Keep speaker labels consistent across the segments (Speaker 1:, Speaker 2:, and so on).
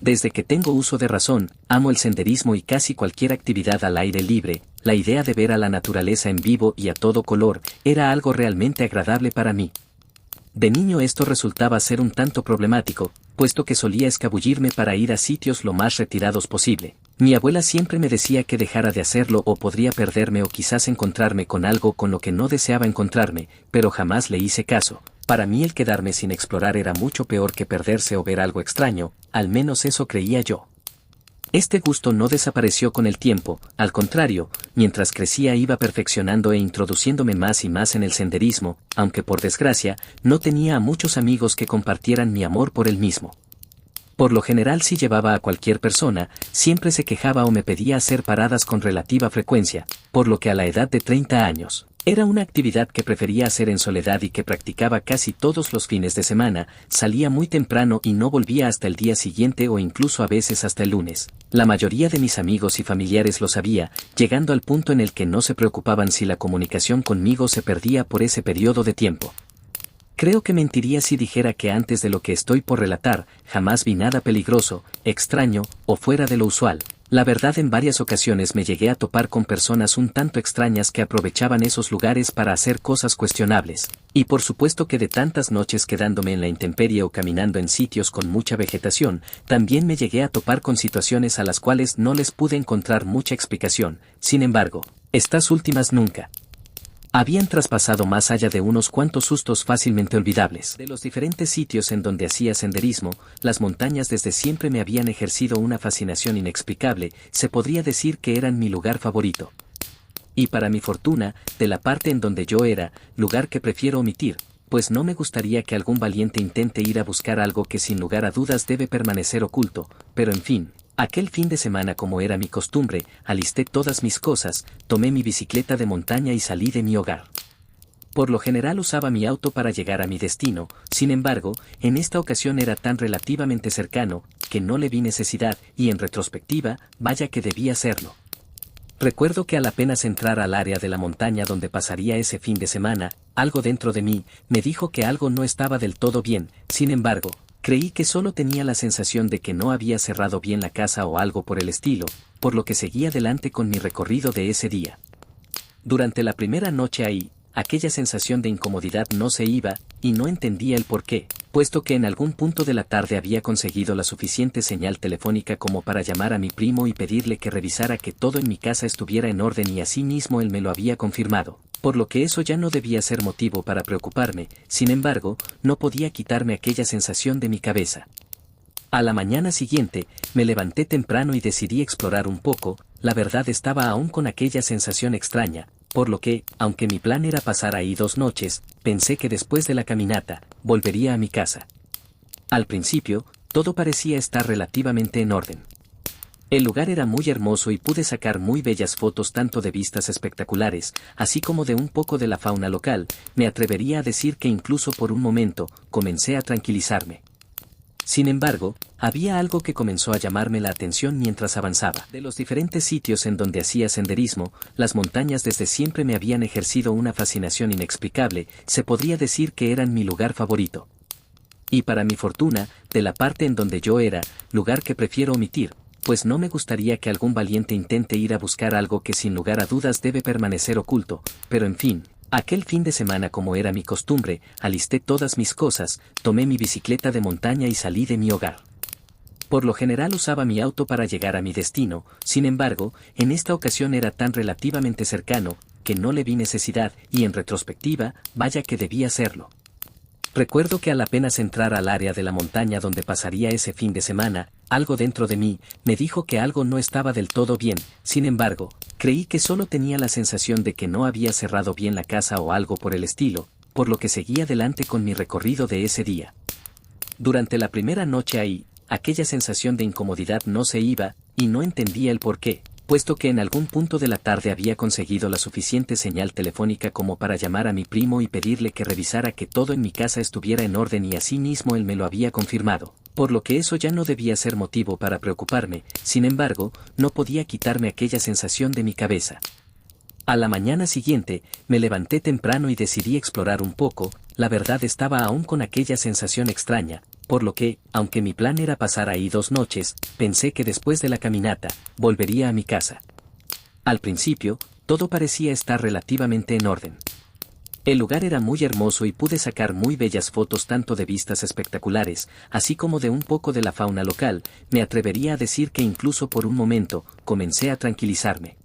Speaker 1: Desde que tengo uso de razón, amo el senderismo y casi cualquier actividad al aire libre. La idea de ver a la naturaleza en vivo y a todo color era algo realmente agradable para mí. De niño esto resultaba ser un tanto problemático, puesto que solía escabullirme para ir a sitios lo más retirados posible. Mi abuela siempre me decía que dejara de hacerlo o podría perderme o quizás encontrarme con algo con lo que no deseaba encontrarme, pero jamás le hice caso. Para mí el quedarme sin explorar era mucho peor que perderse o ver algo extraño, al menos eso creía yo. Este gusto no desapareció con el tiempo, al contrario, mientras crecía iba perfeccionando e introduciéndome más y más en el senderismo, aunque por desgracia, no tenía a muchos amigos que compartieran mi amor por el mismo. Por lo general si llevaba a cualquier persona, siempre se quejaba o me pedía hacer paradas con relativa frecuencia, por lo que a la edad de 30 años, era una actividad que prefería hacer en soledad y que practicaba casi todos los fines de semana, salía muy temprano y no volvía hasta el día siguiente o incluso a veces hasta el lunes. La mayoría de mis amigos y familiares lo sabía, llegando al punto en el que no se preocupaban si la comunicación conmigo se perdía por ese periodo de tiempo. Creo que mentiría si dijera que antes de lo que estoy por relatar, jamás vi nada peligroso, extraño o fuera de lo usual. La verdad, en varias ocasiones me llegué a topar con personas un tanto extrañas que aprovechaban esos lugares para hacer cosas cuestionables. Y por supuesto que de tantas noches quedándome en la intemperie o caminando en sitios con mucha vegetación, también me llegué a topar con situaciones a las cuales no les pude encontrar mucha explicación. Sin embargo, estas últimas nunca habían traspasado más allá de unos cuantos sustos fácilmente olvidables. De los diferentes sitios en donde hacía senderismo, las montañas desde siempre me habían ejercido una fascinación inexplicable, se podría decir que eran mi lugar favorito. Y para mi fortuna, de la parte en donde yo era, lugar que prefiero omitir, pues no me gustaría que algún valiente intente ir a buscar algo que sin lugar a dudas debe permanecer oculto, pero en fin. Aquel fin de semana, como era mi costumbre, alisté todas mis cosas, tomé mi bicicleta de montaña y salí de mi hogar. Por lo general usaba mi auto para llegar a mi destino, sin embargo, en esta ocasión era tan relativamente cercano, que no le vi necesidad, y en retrospectiva, vaya que debía hacerlo. Recuerdo que al apenas entrar al área de la montaña donde pasaría ese fin de semana, algo dentro de mí me dijo que algo no estaba del todo bien. Sin embargo, creí que solo tenía la sensación de que no había cerrado bien la casa o algo por el estilo, por lo que seguí adelante con mi recorrido de ese día. Durante la primera noche ahí, aquella sensación de incomodidad no se iba, y no entendía el por qué, puesto que en algún punto de la tarde había conseguido la suficiente señal telefónica como para llamar a mi primo y pedirle que revisara que todo en mi casa estuviera en orden, y así mismo él me lo había confirmado, por lo que eso ya no debía ser motivo para preocuparme. Sin embargo, no podía quitarme aquella sensación de mi cabeza. A la mañana siguiente, me levanté temprano y decidí explorar un poco. La verdad, estaba aún con aquella sensación extraña, por lo que, aunque mi plan era pasar ahí 2 noches, pensé que después de la caminata, volvería a mi casa. Al principio, todo parecía estar relativamente en orden. El lugar era muy hermoso y pude sacar muy bellas fotos tanto de vistas espectaculares, así como de un poco de la fauna local. Me atrevería a decir que incluso por un momento, comencé a tranquilizarme. Sin embargo, había algo que comenzó a llamarme la atención mientras avanzaba. De los diferentes sitios en donde hacía senderismo, las montañas desde siempre me habían ejercido una fascinación inexplicable, se podría decir que eran mi lugar favorito. Y para mi fortuna, de la parte en donde yo era, lugar que prefiero omitir, pues no me gustaría que algún valiente intente ir a buscar algo que sin lugar a dudas debe permanecer oculto, pero en fin. Aquel fin de semana, como era mi costumbre, alisté todas mis cosas, tomé mi bicicleta de montaña y salí de mi hogar. Por lo general usaba mi auto para llegar a mi destino, sin embargo, en esta ocasión era tan relativamente cercano, que no le vi necesidad, y en retrospectiva, vaya que debía hacerlo. Recuerdo que al apenas entrar al área de la montaña donde pasaría ese fin de semana, algo dentro de mí me dijo que algo no estaba del todo bien. Sin embargo, creí que solo tenía la sensación de que no había cerrado bien la casa o algo por el estilo, por lo que seguí adelante con mi recorrido de ese día. Durante la primera noche ahí, aquella sensación de incomodidad no se iba, y no entendía el por qué, puesto que en algún punto de la tarde había conseguido la suficiente señal telefónica como para llamar a mi primo y pedirle que revisara que todo en mi casa estuviera en orden, y así mismo él me lo había confirmado, por lo que eso ya no debía ser motivo para preocuparme. Sin embargo, no podía quitarme aquella sensación de mi cabeza. A la mañana siguiente, me levanté temprano y decidí explorar un poco. La verdad, estaba aún con aquella sensación extraña, por lo que, aunque mi plan era pasar ahí 2 noches, pensé que después de la caminata, volvería a mi casa. Al principio, todo parecía estar relativamente en orden. El lugar era muy hermoso y pude sacar muy bellas fotos tanto de vistas espectaculares, así como de un poco de la fauna local. Me atrevería a decir que incluso por un momento, comencé a tranquilizarme.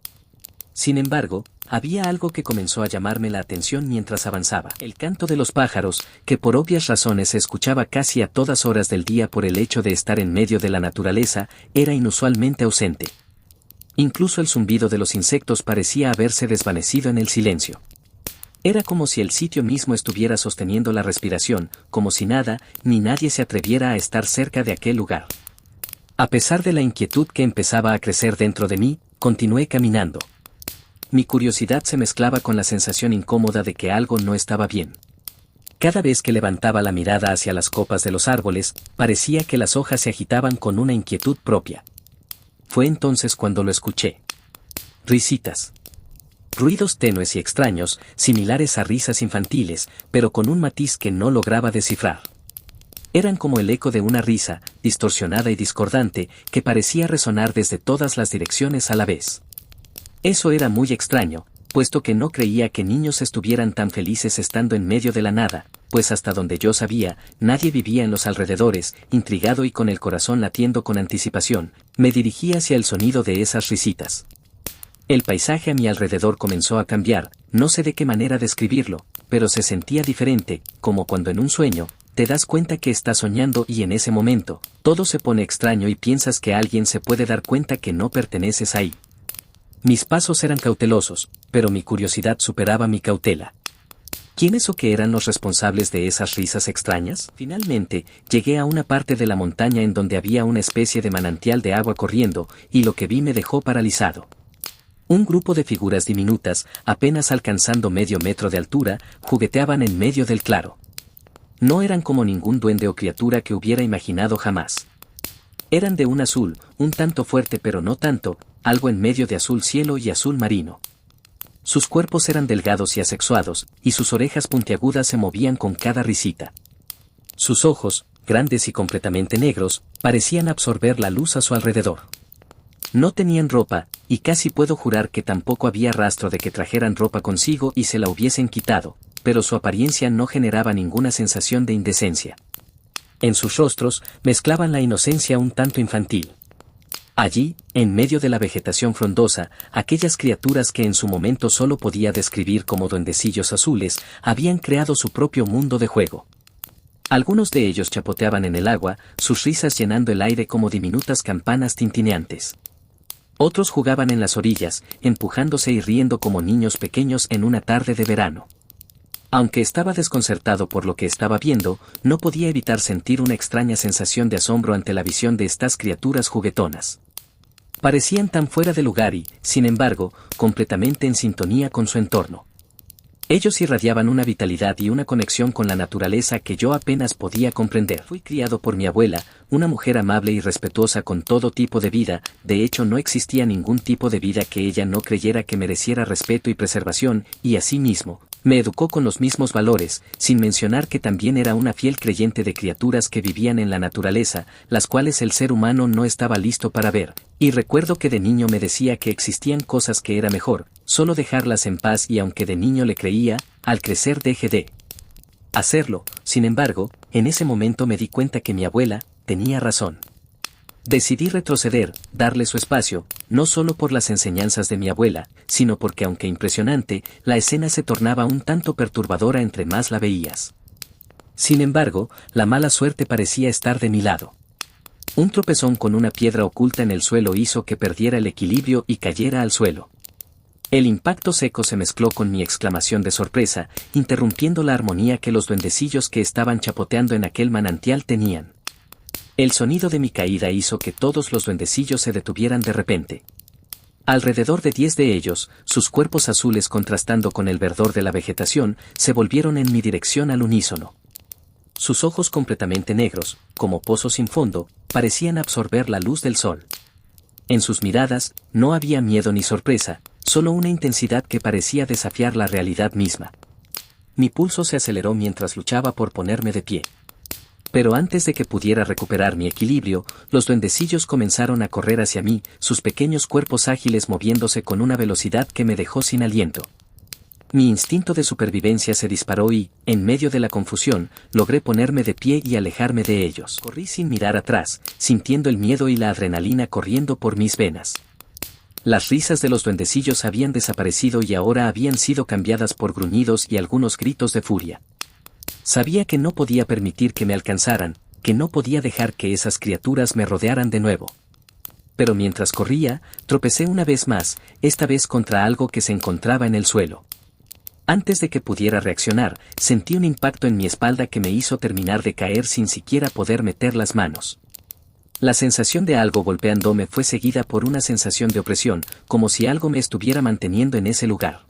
Speaker 1: Sin embargo, había algo que comenzó a llamarme la atención mientras avanzaba. El canto de los pájaros, que por obvias razones se escuchaba casi a todas horas del día por el hecho de estar en medio de la naturaleza, era inusualmente ausente. Incluso el zumbido de los insectos parecía haberse desvanecido en el silencio. Era como si el sitio mismo estuviera sosteniendo la respiración, como si nada, ni nadie se atreviera a estar cerca de aquel lugar. A pesar de la inquietud que empezaba a crecer dentro de mí, continué caminando. Mi curiosidad se mezclaba con la sensación incómoda de que algo no estaba bien. Cada vez que levantaba la mirada hacia las copas de los árboles, parecía que las hojas se agitaban con una inquietud propia. Fue entonces cuando lo escuché. Risitas. Ruidos tenues y extraños, similares a risas infantiles, pero con un matiz que no lograba descifrar. Eran como el eco de una risa, distorsionada y discordante, que parecía resonar desde todas las direcciones a la vez. Eso era muy extraño, puesto que no creía que niños estuvieran tan felices estando en medio de la nada, pues hasta donde yo sabía, nadie vivía en los alrededores. Intrigado y con el corazón latiendo con anticipación, me dirigí hacia el sonido de esas risitas. El paisaje a mi alrededor comenzó a cambiar, no sé de qué manera describirlo, pero se sentía diferente, como cuando en un sueño, te das cuenta que estás soñando y en ese momento, todo se pone extraño y piensas que alguien se puede dar cuenta que no perteneces ahí. Mis pasos eran cautelosos, pero mi curiosidad superaba mi cautela. ¿Quiénes o qué eran los responsables de esas risas extrañas? Finalmente, llegué a una parte de la montaña en donde había una especie de manantial de agua corriendo, y lo que vi me dejó paralizado. Un grupo de figuras diminutas, apenas alcanzando medio metro de altura, jugueteaban en medio del claro. No eran como ningún duende o criatura que hubiera imaginado jamás. Eran de un azul, un tanto fuerte pero no tanto, algo en medio de azul cielo y azul marino. Sus cuerpos eran delgados y asexuados, y sus orejas puntiagudas se movían con cada risita. Sus ojos, grandes y completamente negros, parecían absorber la luz a su alrededor. No tenían ropa, y casi puedo jurar que tampoco había rastro de que trajeran ropa consigo y se la hubiesen quitado, pero su apariencia no generaba ninguna sensación de indecencia. En sus rostros, mezclaban la inocencia un tanto infantil. Allí, en medio de la vegetación frondosa, aquellas criaturas que en su momento solo podía describir como duendecillos azules, habían creado su propio mundo de juego. Algunos de ellos chapoteaban en el agua, sus risas llenando el aire como diminutas campanas tintineantes. Otros jugaban en las orillas, empujándose y riendo como niños pequeños en una tarde de verano. Aunque estaba desconcertado por lo que estaba viendo, no podía evitar sentir una extraña sensación de asombro ante la visión de estas criaturas juguetonas. Parecían tan fuera de lugar y, sin embargo, completamente en sintonía con su entorno. Ellos irradiaban una vitalidad y una conexión con la naturaleza que yo apenas podía comprender. Fui criado por mi abuela, una mujer amable y respetuosa con todo tipo de vida. De hecho no existía ningún tipo de vida que ella no creyera que mereciera respeto y preservación, y asimismo, me educó con los mismos valores, sin mencionar que también era una fiel creyente de criaturas que vivían en la naturaleza, las cuales el ser humano no estaba listo para ver, y recuerdo que de niño me decía que existían cosas que era mejor solo dejarlas en paz, y aunque de niño le creía, al crecer dejé de hacerlo. Sin embargo, en ese momento me di cuenta que mi abuela tenía razón. Decidí retroceder, darle su espacio, no solo por las enseñanzas de mi abuela, sino porque aunque impresionante, la escena se tornaba un tanto perturbadora entre más la veías. Sin embargo, la mala suerte parecía estar de mi lado. Un tropezón con una piedra oculta en el suelo hizo que perdiera el equilibrio y cayera al suelo. El impacto seco se mezcló con mi exclamación de sorpresa, interrumpiendo la armonía que los duendecillos que estaban chapoteando en aquel manantial tenían. El sonido de mi caída hizo que todos los duendecillos se detuvieran de repente. Alrededor de 10 de ellos, sus cuerpos azules contrastando con el verdor de la vegetación, se volvieron en mi dirección al unísono. Sus ojos completamente negros, como pozos sin fondo, parecían absorber la luz del sol. En sus miradas, no había miedo ni sorpresa, solo una intensidad que parecía desafiar la realidad misma. Mi pulso se aceleró mientras luchaba por ponerme de pie. Pero antes de que pudiera recuperar mi equilibrio, los duendecillos comenzaron a correr hacia mí, sus pequeños cuerpos ágiles moviéndose con una velocidad que me dejó sin aliento. Mi instinto de supervivencia se disparó y, en medio de la confusión, logré ponerme de pie y alejarme de ellos. Corrí sin mirar atrás, sintiendo el miedo y la adrenalina corriendo por mis venas. Las risas de los duendecillos habían desaparecido y ahora habían sido cambiadas por gruñidos y algunos gritos de furia. Sabía que no podía permitir que me alcanzaran, que no podía dejar que esas criaturas me rodearan de nuevo. Pero mientras corría, tropecé una vez más, esta vez contra algo que se encontraba en el suelo. Antes de que pudiera reaccionar, sentí un impacto en mi espalda que me hizo terminar de caer sin siquiera poder meter las manos. La sensación de algo golpeándome fue seguida por una sensación de opresión, como si algo me estuviera manteniendo en ese lugar.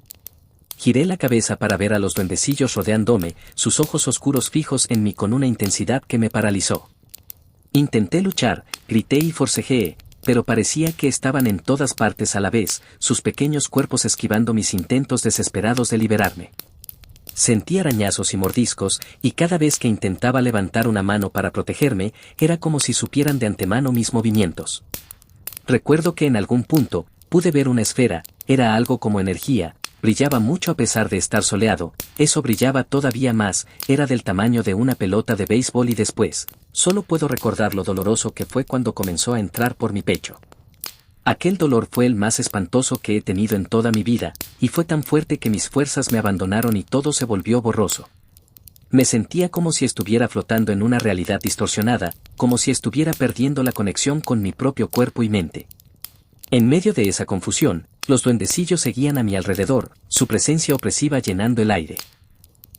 Speaker 1: Giré la cabeza para ver a los duendecillos rodeándome, sus ojos oscuros fijos en mí con una intensidad que me paralizó. Intenté luchar, grité y forcejeé, pero parecía que estaban en todas partes a la vez, sus pequeños cuerpos esquivando mis intentos desesperados de liberarme. Sentí arañazos y mordiscos, y cada vez que intentaba levantar una mano para protegerme, era como si supieran de antemano mis movimientos. Recuerdo que en algún punto, pude ver una esfera, era algo como energía, brillaba mucho a pesar de estar soleado, eso brillaba todavía más, era del tamaño de una pelota de béisbol y después, solo puedo recordar lo doloroso que fue cuando comenzó a entrar por mi pecho. Aquel dolor fue el más espantoso que he tenido en toda mi vida, y fue tan fuerte que mis fuerzas me abandonaron y todo se volvió borroso. Me sentía como si estuviera flotando en una realidad distorsionada, como si estuviera perdiendo la conexión con mi propio cuerpo y mente. En medio de esa confusión, los duendecillos seguían a mi alrededor, su presencia opresiva llenando el aire.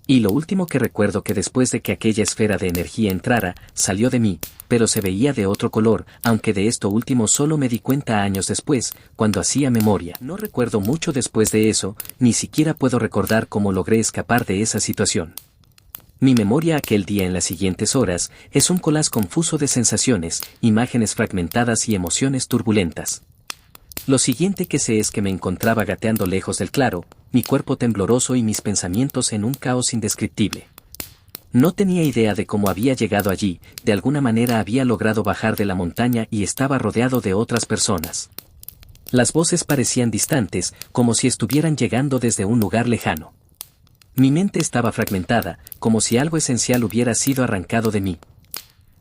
Speaker 1: Y lo último que recuerdo que después de que aquella esfera de energía entrara, salió de mí, pero se veía de otro color, aunque de esto último solo me di cuenta años después, cuando hacía memoria. No recuerdo mucho después de eso, ni siquiera puedo recordar cómo logré escapar de esa situación. Mi memoria aquel día en las siguientes horas, es un collage confuso de sensaciones, imágenes fragmentadas y emociones turbulentas. Lo siguiente que sé es que me encontraba gateando lejos del claro, mi cuerpo tembloroso y mis pensamientos en un caos indescriptible. No tenía idea de cómo había llegado allí, de alguna manera había logrado bajar de la montaña y estaba rodeado de otras personas. Las voces parecían distantes, como si estuvieran llegando desde un lugar lejano. Mi mente estaba fragmentada, como si algo esencial hubiera sido arrancado de mí.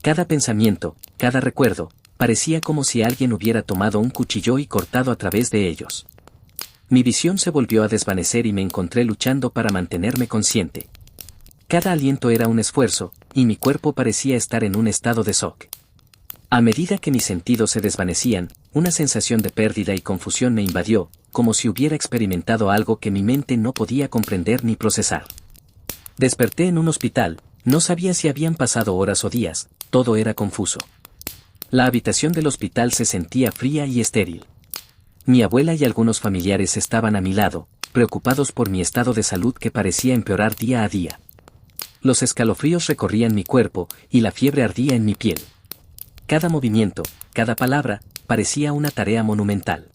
Speaker 1: Cada pensamiento, cada recuerdo, parecía como si alguien hubiera tomado un cuchillo y cortado a través de ellos. Mi visión se volvió a desvanecer y me encontré luchando para mantenerme consciente. Cada aliento era un esfuerzo, y mi cuerpo parecía estar en un estado de shock. A medida que mis sentidos se desvanecían, una sensación de pérdida y confusión me invadió, como si hubiera experimentado algo que mi mente no podía comprender ni procesar. Desperté en un hospital, no sabía si habían pasado horas o días, todo era confuso. La habitación del hospital se sentía fría y estéril. Mi abuela y algunos familiares estaban a mi lado, preocupados por mi estado de salud que parecía empeorar día a día. Los escalofríos recorrían mi cuerpo, y la fiebre ardía en mi piel. Cada movimiento, cada palabra, parecía una tarea monumental.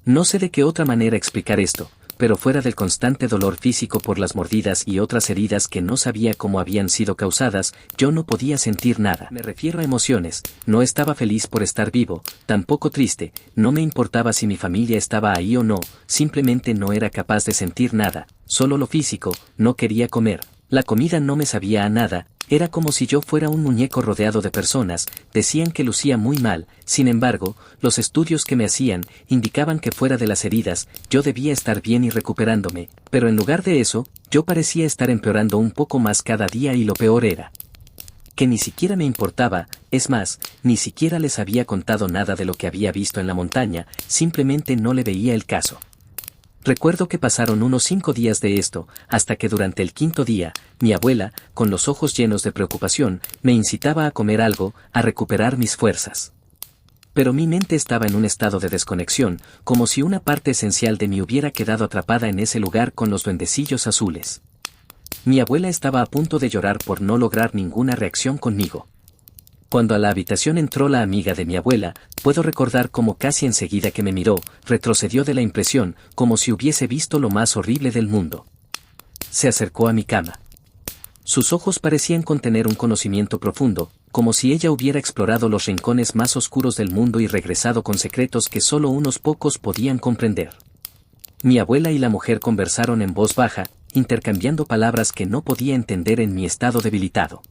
Speaker 1: No sé de qué otra manera explicar esto, pero fuera del constante dolor físico por las mordidas y otras heridas que no sabía cómo habían sido causadas, yo no podía sentir nada. Me refiero a emociones, no estaba feliz por estar vivo, tampoco triste, no me importaba si mi familia estaba ahí o no, simplemente no era capaz de sentir nada, solo lo físico, no quería comer, la comida no me sabía a nada. Era como si yo fuera un muñeco rodeado de personas, decían que lucía muy mal, sin embargo, los estudios que me hacían, indicaban que fuera de las heridas, yo debía estar bien y recuperándome, pero en lugar de eso, yo parecía estar empeorando un poco más cada día y lo peor era que ni siquiera me importaba, es más, ni siquiera les había contado nada de lo que había visto en la montaña, simplemente no le veía el caso. Recuerdo que pasaron unos 5 días de esto, hasta que durante el 5.º día, mi abuela, con los ojos llenos de preocupación, me incitaba a comer algo, a recuperar mis fuerzas. Pero mi mente estaba en un estado de desconexión, como si una parte esencial de mí hubiera quedado atrapada en ese lugar con los duendecillos azules. Mi abuela estaba a punto de llorar por no lograr ninguna reacción conmigo. Cuando a la habitación entró la amiga de mi abuela, puedo recordar cómo casi enseguida que me miró, retrocedió de la impresión, como si hubiese visto lo más horrible del mundo. Se acercó a mi cama. Sus ojos parecían contener un conocimiento profundo, como si ella hubiera explorado los rincones más oscuros del mundo y regresado con secretos que solo unos pocos podían comprender. Mi abuela y la mujer conversaron en voz baja, intercambiando palabras que no podía entender en mi estado debilitado.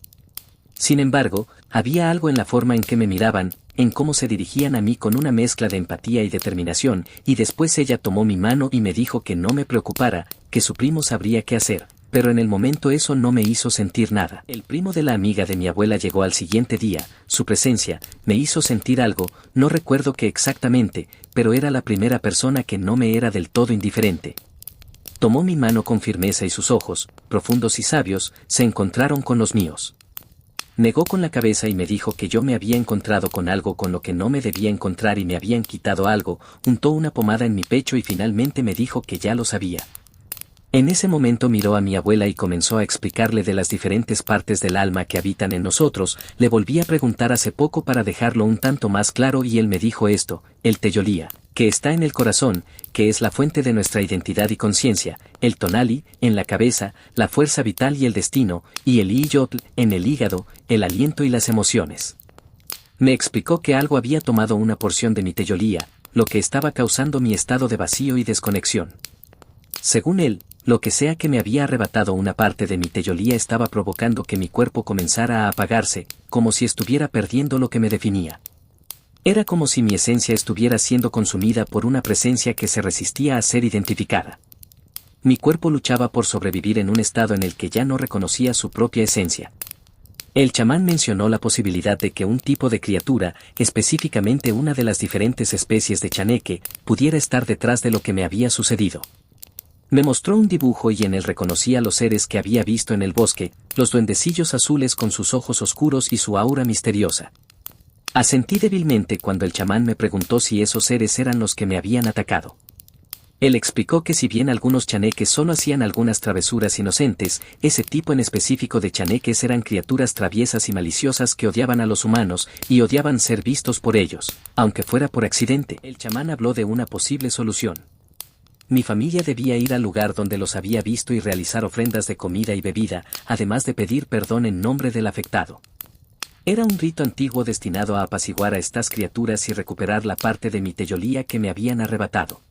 Speaker 1: Sin embargo, había algo en la forma en que me miraban, en cómo se dirigían a mí con una mezcla de empatía y determinación, y después ella tomó mi mano y me dijo que no me preocupara, que su primo sabría qué hacer, pero en el momento eso no me hizo sentir nada. El primo de la amiga de mi abuela llegó al siguiente día, su presencia me hizo sentir algo, no recuerdo qué exactamente, pero era la primera persona que no me era del todo indiferente. Tomó mi mano con firmeza y sus ojos, profundos y sabios, se encontraron con los míos. Negó con la cabeza y me dijo que yo me había encontrado con algo con lo que no me debía encontrar y me habían quitado algo, untó una pomada en mi pecho y finalmente me dijo que ya lo sabía. En ese momento miró a mi abuela y comenzó a explicarle de las diferentes partes del alma que habitan en nosotros. Le volví a preguntar hace poco para dejarlo un tanto más claro y él me dijo esto: el Teyolía, que está en el corazón, que es la fuente de nuestra identidad y conciencia; el Tonali, en la cabeza, la fuerza vital y el destino; y el Iyotl, en el hígado, el aliento y las emociones. Me explicó que algo había tomado una porción de mi Teyolía, lo que estaba causando mi estado de vacío y desconexión. Según él, lo que sea que me había arrebatado una parte de mi Teyolía estaba provocando que mi cuerpo comenzara a apagarse, como si estuviera perdiendo lo que me definía. Era como si mi esencia estuviera siendo consumida por una presencia que se resistía a ser identificada. Mi cuerpo luchaba por sobrevivir en un estado en el que ya no reconocía su propia esencia. El chamán mencionó la posibilidad de que un tipo de criatura, específicamente una de las diferentes especies de chaneque, pudiera estar detrás de lo que me había sucedido. Me mostró un dibujo y en él reconocí a los seres que había visto en el bosque, los duendecillos azules con sus ojos oscuros y su aura misteriosa. Asentí débilmente cuando el chamán me preguntó si esos seres eran los que me habían atacado. Él explicó que si bien algunos chaneques solo hacían algunas travesuras inocentes, ese tipo en específico de chaneques eran criaturas traviesas y maliciosas que odiaban a los humanos y odiaban ser vistos por ellos, aunque fuera por accidente. El chamán habló de una posible solución. Mi familia debía ir al lugar donde los había visto y realizar ofrendas de comida y bebida, además de pedir perdón en nombre del afectado. Era un rito antiguo destinado a apaciguar a estas criaturas y recuperar la parte de mi Teyolía que me habían arrebatado.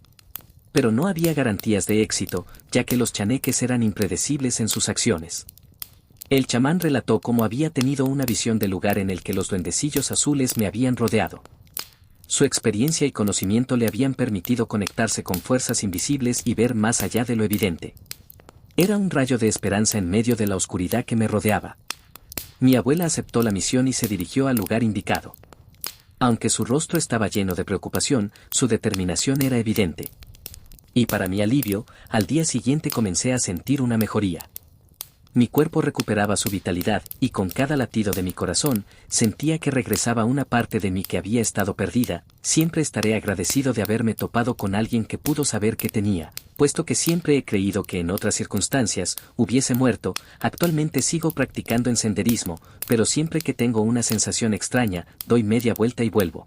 Speaker 1: Pero no había garantías de éxito, ya que los chaneques eran impredecibles en sus acciones. El chamán relató cómo había tenido una visión del lugar en el que los duendecillos azules me habían rodeado. Su experiencia y conocimiento le habían permitido conectarse con fuerzas invisibles y ver más allá de lo evidente. Era un rayo de esperanza en medio de la oscuridad que me rodeaba. Mi abuela aceptó la misión y se dirigió al lugar indicado. Aunque su rostro estaba lleno de preocupación, su determinación era evidente. Y para mi alivio, al día siguiente comencé a sentir una mejoría. Mi cuerpo recuperaba su vitalidad, y con cada latido de mi corazón, sentía que regresaba una parte de mí que había estado perdida. Siempre estaré agradecido de haberme topado con alguien que pudo saber qué tenía, puesto que siempre he creído que en otras circunstancias hubiese muerto. Actualmente sigo practicando en senderismo, pero siempre que tengo una sensación extraña, doy media vuelta y vuelvo.